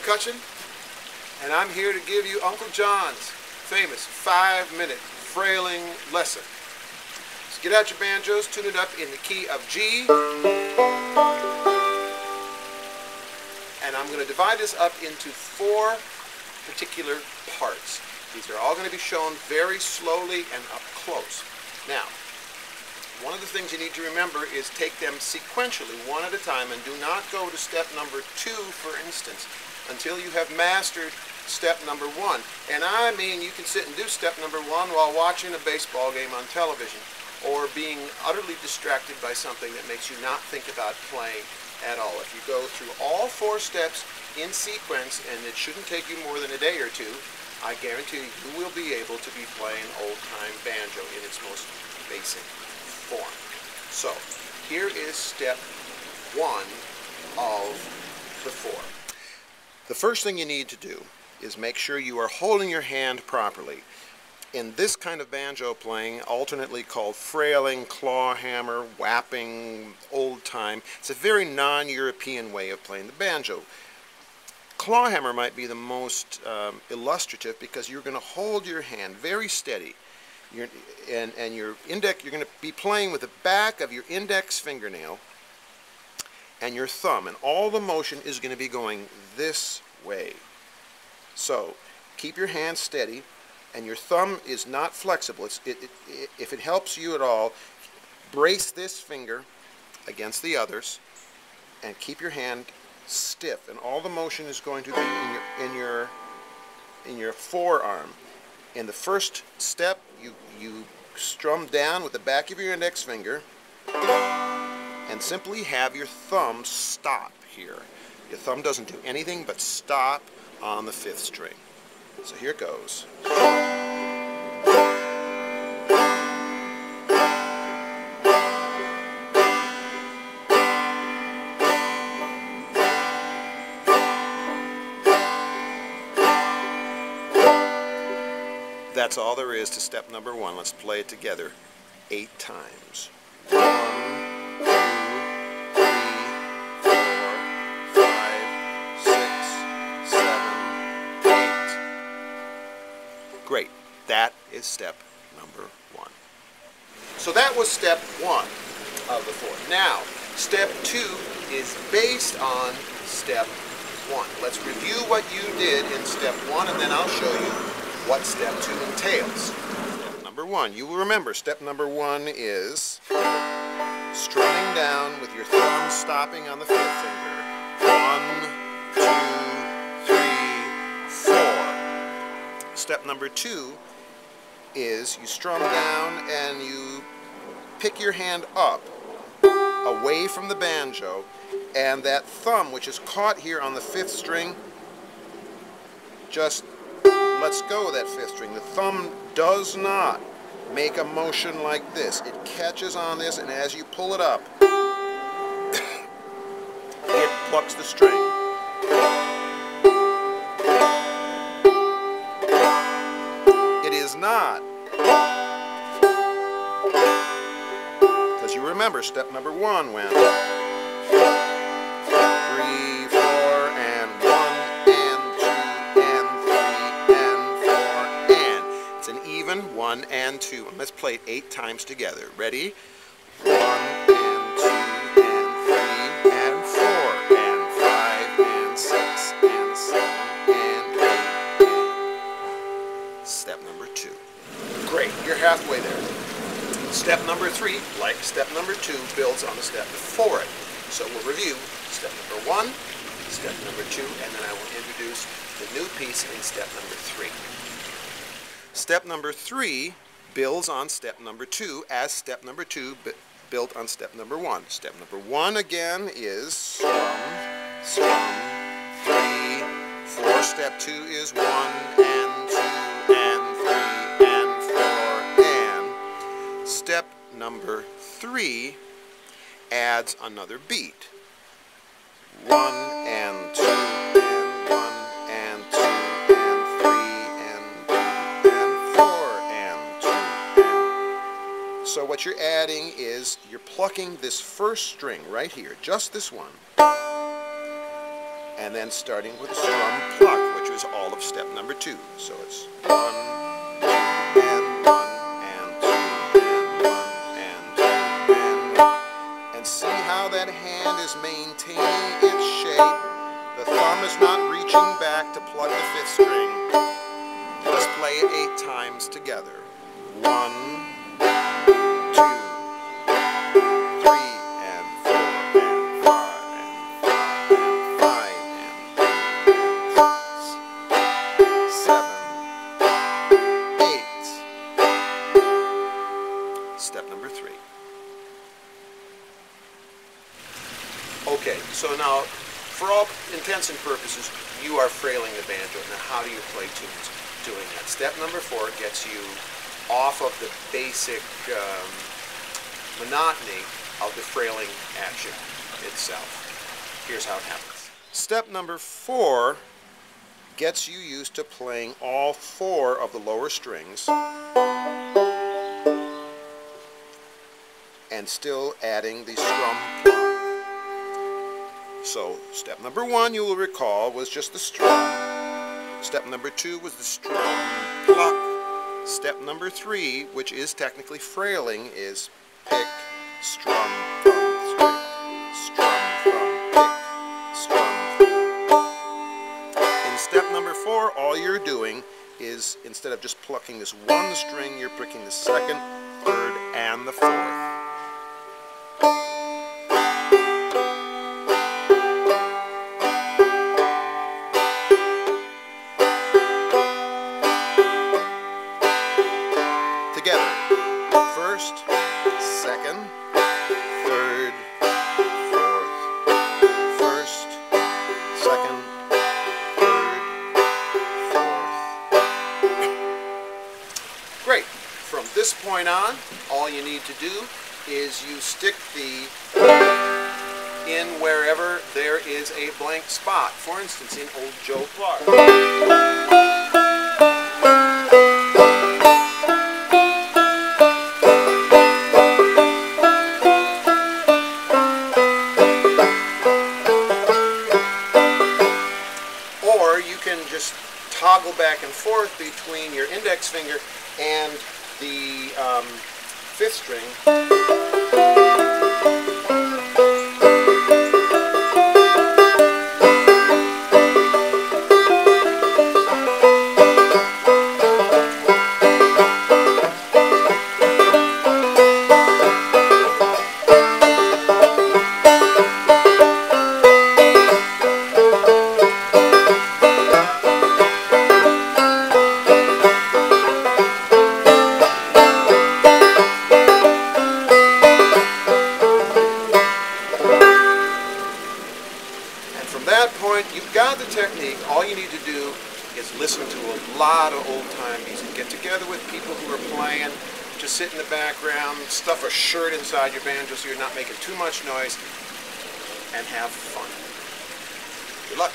McCutcheon, and I'm here to give you Uncle John's famous 5-minute frailing lesson. So get out your banjos, tune it up in the key of G, and I'm going to divide this up into 4 particular parts. These are all going to be shown very slowly and up close. Now, one of the things you need to remember is take them sequentially, one at a time, and do not go to step number 2, for instance, until you have mastered step number 1. And I mean, you can sit and do step number 1 while watching a baseball game on television, or being utterly distracted by something that makes you not think about playing at all. If you go through all 4 steps in sequence, and it shouldn't take you more than a day or 2, I guarantee you will be able to be playing old-time banjo in its most basic form. So, here is step 1 of the 4. The first thing you need to do is make sure you are holding your hand properly. In this kind of banjo playing, alternately called frailing, claw hammer, whapping, old time, it's a very non-European way of playing the banjo. Claw hammer might be the most illustrative because you're going to hold your hand very steady. And your index, you're going to be playing with the back of your index fingernail and your thumb, and all the motion is going to be going this way. So keep your hand steady, and your thumb is not flexible. If it helps you at all, brace this finger against the others and keep your hand stiff, and all the motion is going to be in your forearm. In the first step, you strum down with the back of your index finger and simply have your thumb stop here. Your thumb doesn't do anything but stop on the 5th string. So here it goes. That's all there is to step number 1. Let's play it together 8 times. 1, 2, 3, 4, 5, 6, 7, 8. Great. That is step number 1. So that was step 1 of the 4. Now, step 2 is based on step 1. Let's review what you did in step 1, and then I'll show you what step 2 entails. Step number 1. You will remember step number 1 is strumming down with your thumb stopping on the 5th finger. 1, 2, 3, 4. Step number 2 is you strum down and you pick your hand up away from the banjo, and that thumb, which is caught here on the 5th string, just lets go of that 5th string. The thumb does not make a motion like this. It catches on this, and as you pull it up, it plucks the string. It is not. Because you remember, step number 1 went 3, 4, and 1, and 2, and 3, and 4, and. It's an even 1 and 2. And let's play it 8 times together. Ready? 1, and 2, and 3, and 4, and 5, and 6, and 7, and 8, and. Step number 2. Great, you're halfway there. Step number 3, like step number 2, builds on the step before it. So we'll review step number 1, step number 2, and then I will introduce the new piece in step number 3. Step number 3 builds on step number 2 as step number 2 built on step number 1. Step number 1 again is strum, strum, 3, 4. Step 2 is 1 and 2 and 3 and 4 and. Step number 3 adds another beat. 1 and 2 and 1 and 2 and 3 and 2 and 4 and 2 and. So what you're adding is you're plucking this first string right here, just this one, and then starting with a strum pluck, which was all of step number 2. So it's 1, 2, and 1, and 2, and 1, and 2, and 1. And see how that hand is maintaining its shape. The thumb is not reaching back to pluck the 5th string. Let's play it 8 times together. 1, 2, 3, and 4, and 5, and 5, and 6, 7, 8. Step number 3. Okay, so now, for all intents and purposes, you are frailing the banjo. Now, how do you play tunes doing that? Step number 4 gets you off of the basic monotony of the frailing action itself. Here's how it happens. Step number 4 gets you used to playing all 4 of the lower strings and still adding the strum pluck. So step number 1, you will recall, was just the strum. Step number 2 was the strum pluck. Step number 3, which is technically frailing, is pick, strum, thumb, pick, strum, thumb, pick, strum. In step number 4, all you're doing is, instead of just plucking this one string, you're picking the 2nd, 3rd, and the 4th. Together. 1st, 2nd, 3rd, 4th. 1st, 2nd, 3rd, 4th. Great. From this point on, all you need to do is you stick the in wherever there is a blank spot. For instance, in Old Joe Clark. Just toggle back and forth between your index finger and the 5th string. You've got the technique. All you need to do is listen to a lot of old-time music. Get together with people who are playing. Just sit in the background, stuff a shirt inside your banjo so you're not making too much noise, and have fun. Good luck.